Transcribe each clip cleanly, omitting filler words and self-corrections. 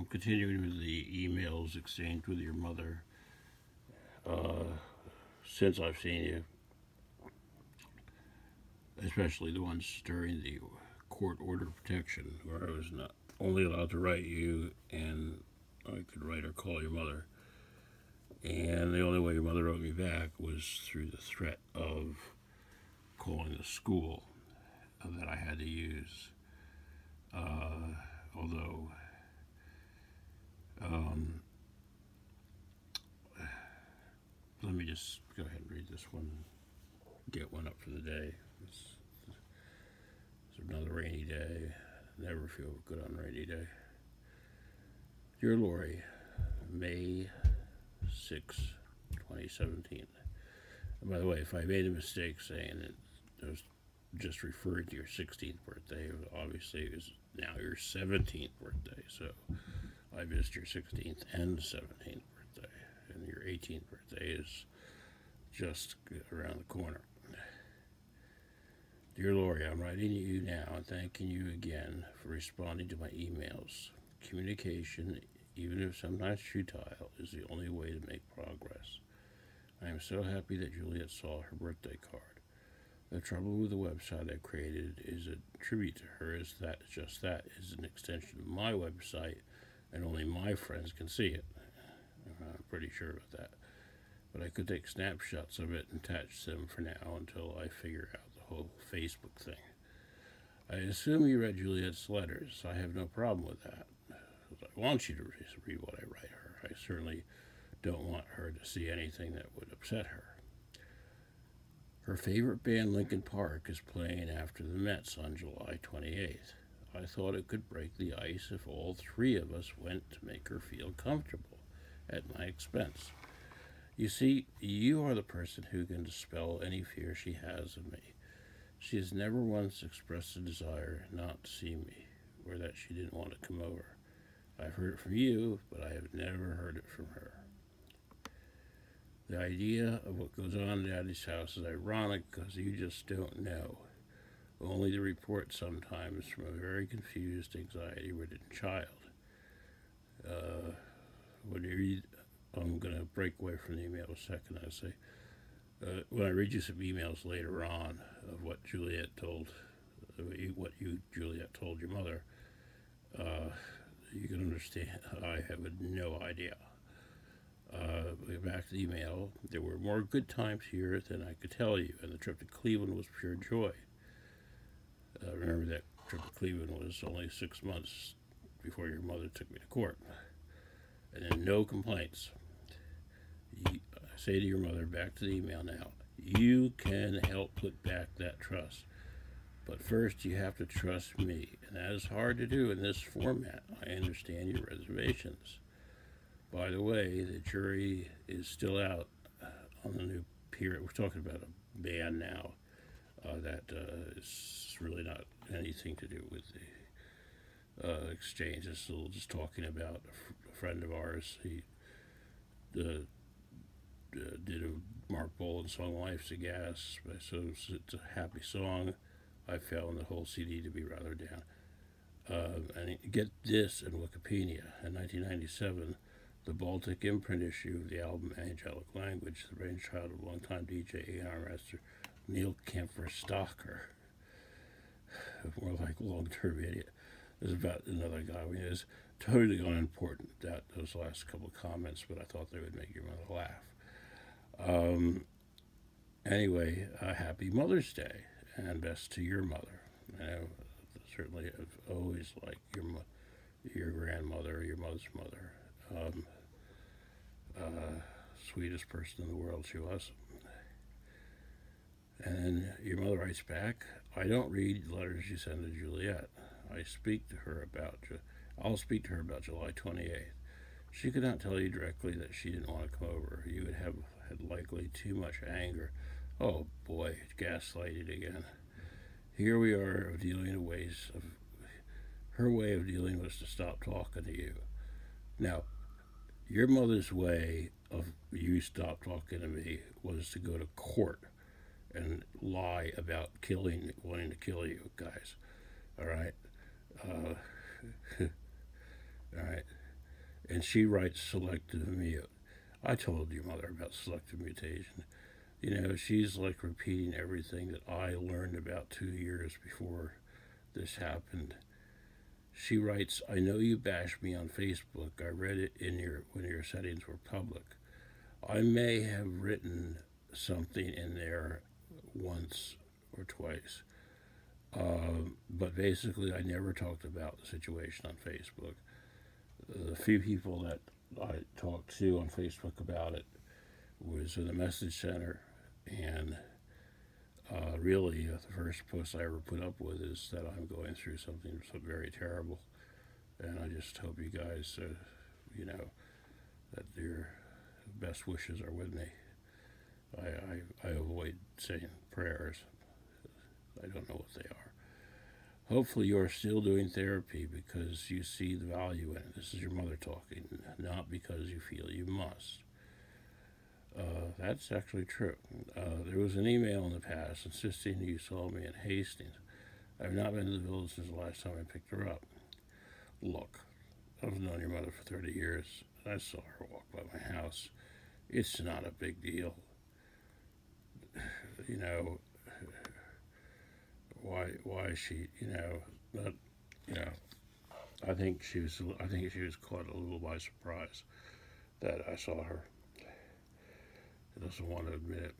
continuing with the emails exchanged with your mother. Since I've seen you, especially the ones during the court order protection, where I was not only allowed to write you and I could write or call your mother. And the only way your mother wrote me back was through the threat of calling the school that I had to use. Although, let me just go ahead and read this one, get one up for the day. It's another rainy day. Never feel good on a rainy day. Dear Lori, May 6, 2017. And by the way, if I made a mistake saying it was just referring to your 16th birthday, obviously it is now your 17th birthday. So I missed your 16th and 17th birthday. And your 18th birthday is just around the corner. Dear Lori, I'm writing to you now and thanking you again for responding to my emails. Communication, even if sometimes futile, is the only way to make progress. I am so happy that Juliette saw her birthday card. The trouble with the website I created is a tribute to her is that just that is an extension of my website and only my friends can see it. I'm pretty sure about that. But I could take snapshots of it and attach them for now until I figure out the whole Facebook thing. I assume you read Juliette's letters. I have no problem with that. I want you to read what I write her. I certainly don't want her to see anything that would upset her. Her favorite band, Linkin Park, is playing after the Mets on July 28th. I thought it could break the ice if all three of us went to make her feel comfortable at my expense. You see, you are the person who can dispel any fear she has of me. She has never once expressed a desire not to see me, or that she didn't want to come over. I've heard it from you, but I have never heard it from her. The idea of what goes on in Daddy's house is ironic because you just don't know. Only the report sometimes from a very confused, anxiety-ridden child. When you read, I'm going to break away from the email a second. I say, when I read you some emails later on of what Juliette told your mother, you can understand. I have no idea. Back to the email. There were more good times here than I could tell you, and the trip to Cleveland was pure joy. Remember that trip to Cleveland was only 6 months before your mother took me to court. And then no complaints. I say to your mother, back to the email now, you can help put back that trust. But first you have to trust me, and that is hard to do in this format. I understand your reservations. By the way, the jury is still out on the new period. We're talking about a band now that is really not anything to do with the exchange. It's still just talking about a friend of ours. He did a Mark Bolan song, Life's a Gas. So it's a happy song. I found the whole CD to be rather down. And get this in Wikipedia. In 1997, the Baltic imprint issue of the album Angelic Language, the brainchild of longtime DJ A.R. master Neil Kemper Stalker, more like long-term idiot. This is about another guy. I mean, it's totally unimportant, those last couple of comments, but I thought they would make your mother laugh. Anyway, happy Mother's Day, and best to your mother. Certainly have always liked your grandmother, your mother's mother. Sweetest person in the world she was. And your mother writes back, I don't read letters you send to Juliette. I'll speak to her about July 28th. She could not tell you directly that she didn't want to come over. You would have had likely too much anger. Oh boy, gaslighted again. Here we are dealing in ways of her way of dealing was to stop talking to you. Now, your mother's way of you stop talking to me was to go to court and lie about wanting to kill you guys. All right? All right? And she writes selective mute. I told your mother about selective mutation. You know, she's like repeating everything that I learned about 2 years before this happened. She writes, I know you bashed me on Facebook. I read it when your settings were public. I may have written something in there once or twice. But basically, I never talked about the situation on Facebook. The few people that I talked to on Facebook about it was in the message center, and really, the first post I ever put up with is that I'm going through something so very terrible, and I just hope you guys, you know, that your best wishes are with me. I avoid saying prayers. I don't know what they are. Hopefully you're still doing therapy because you see the value in it. This is your mother talking, not because you feel you must. That's actually true. There was an email in the past insisting you saw me in Hastings. I've not been to the village since the last time I picked her up. Look, I've known your mother for 30 years. I saw her walk by my house. It's not a big deal. You know, why she, but, I think she was caught a little by surprise that I saw her. She doesn't want to admit it.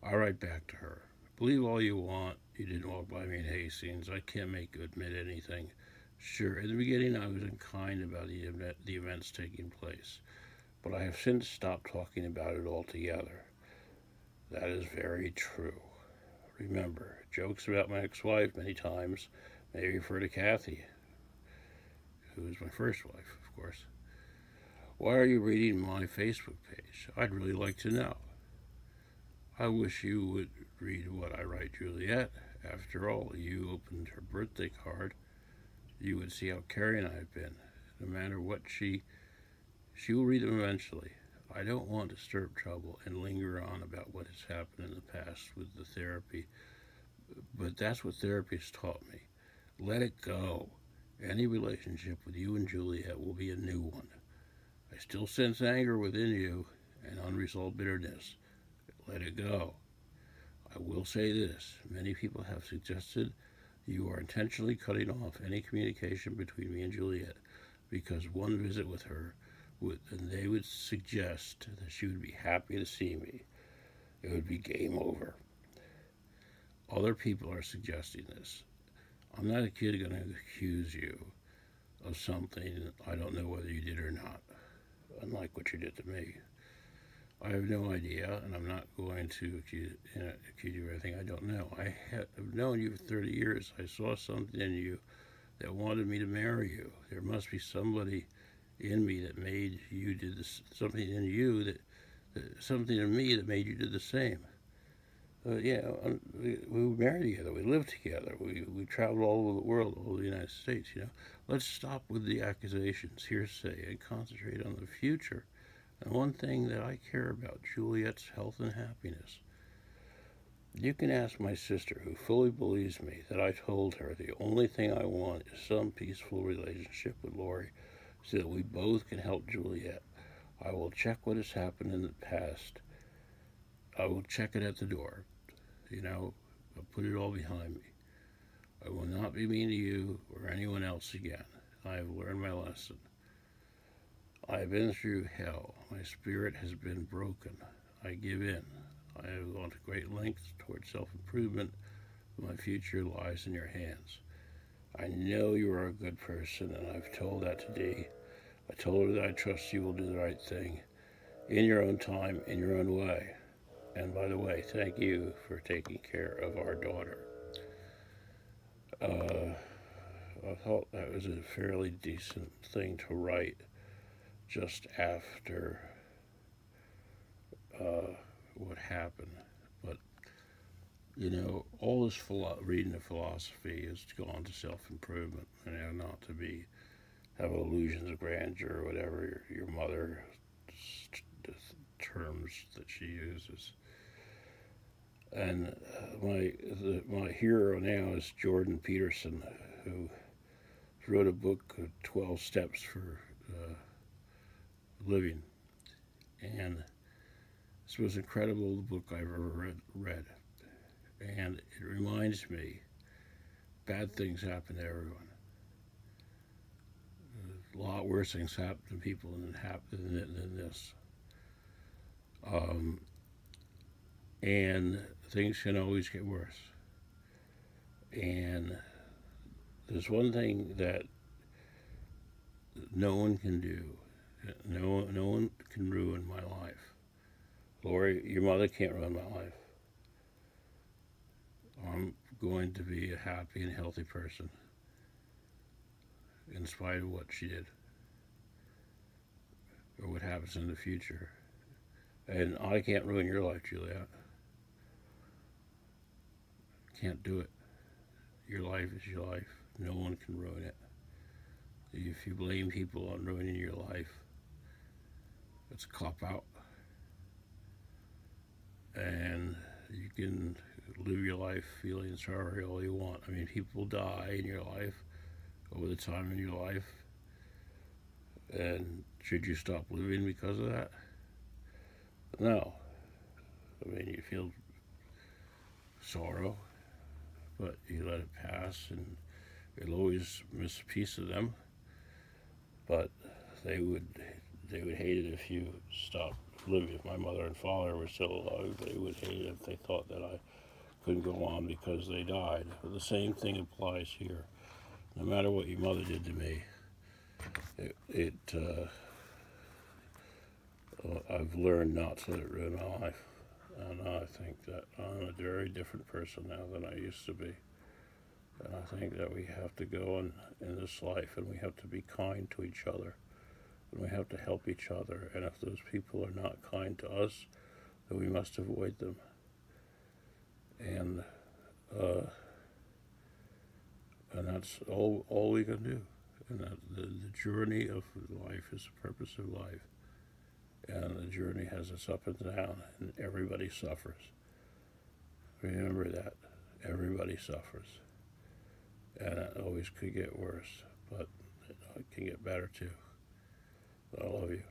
I write back to her. Believe all you want. You didn't walk by me in Hastings. I can't make you admit anything. Sure, in the beginning I was unkind about the events taking place, but I have since stopped talking about it altogether. That is very true. Remember, jokes about my ex-wife many times may refer to Kathy, who was my first wife, of course. Why are you reading my Facebook page? I'd really like to know. I wish you would read what I write Juliette. After all, you opened her birthday card. You would see how caring I've been. No matter what she will read them eventually. I don't want to stir up trouble and linger on about what has happened in the past with the therapy, but that's what therapy has taught me. Let it go. Any relationship with you and Juliette will be a new one. I still sense anger within you and unresolved bitterness. Let it go. I will say this. Many people have suggested you are intentionally cutting off any communication between me and Juliette because one visit with her and they would suggest that she would be happy to see me. It would be game over. Other people are suggesting this. I'm not a kid going to accuse you of something I don't know whether you did or not, unlike what you did to me. I have no idea, and I'm not going to accuse you of anything I don't know. I have known you for 30 years. I saw something in you that wanted me to marry you. There must be somebody in me that made you did this, something in you something in me that made you do the same. We were married together. We lived together. We traveled all over the world, all over the United States. Let's stop with the accusations, hearsay, and concentrate on the future. And one thing that I care about, Juliette's health and happiness. You can ask my sister, who fully believes me, that I told her the only thing I want is some peaceful relationship with Lori, so that we both can help Juliette. I will check what has happened in the past. I will check it at the door. I'll put it all behind me. I will not be mean to you or anyone else again. I have learned my lesson. I have been through hell. My spirit has been broken. I give in. I have gone to great lengths toward self-improvement. My future lies in your hands. I know you are a good person, and I've told that to Dee. I told her that I trust you will do the right thing, in your own time, in your own way. And by the way, thank you for taking care of our daughter. I thought that was a fairly decent thing to write just after what happened. But, all this reading of philosophy has gone to self-improvement, not to have illusions of grandeur or whatever your mother terms that she uses. And my hero now is Jordan Peterson, who wrote a book, 12 Steps for living. And this was incredible book I've ever read. And it reminds me, bad things happen to everyone. A lot worse things happen to people than this. And things can always get worse. And there's one thing that no one can do. No one can ruin my life. Lori, your mother can't ruin my life. I'm going to be a happy and healthy person in spite of what she did or what happens in the future. And I can't ruin your life, Juliette. Can't do it. Your life is your life. No one can ruin it. If you blame people on ruining your life, it's a cop-out. And you can live your life feeling sorry all you want. I mean, people die in your life over the time in your life. And should you stop living because of that? No. I mean, you feel sorrow, but you let it pass, and you'll always miss a piece of them. But they would hate it if you stopped living. If my mother and father were still alive, they would hate it if they thought that I couldn't go on because they died. But the same thing applies here. No matter what your mother did to me, I've learned not to let it ruin my life. And I think that I'm a very different person now than I used to be. And I think that we have to go in this life, and we have to be kind to each other, and we have to help each other. And if those people are not kind to us, then we must avoid them. And that's all we can do. And that the journey of life is the purpose of life. And the journey has its up and down, and everybody suffers. Remember that. Everybody suffers. And it always could get worse, but it can get better too. I love you.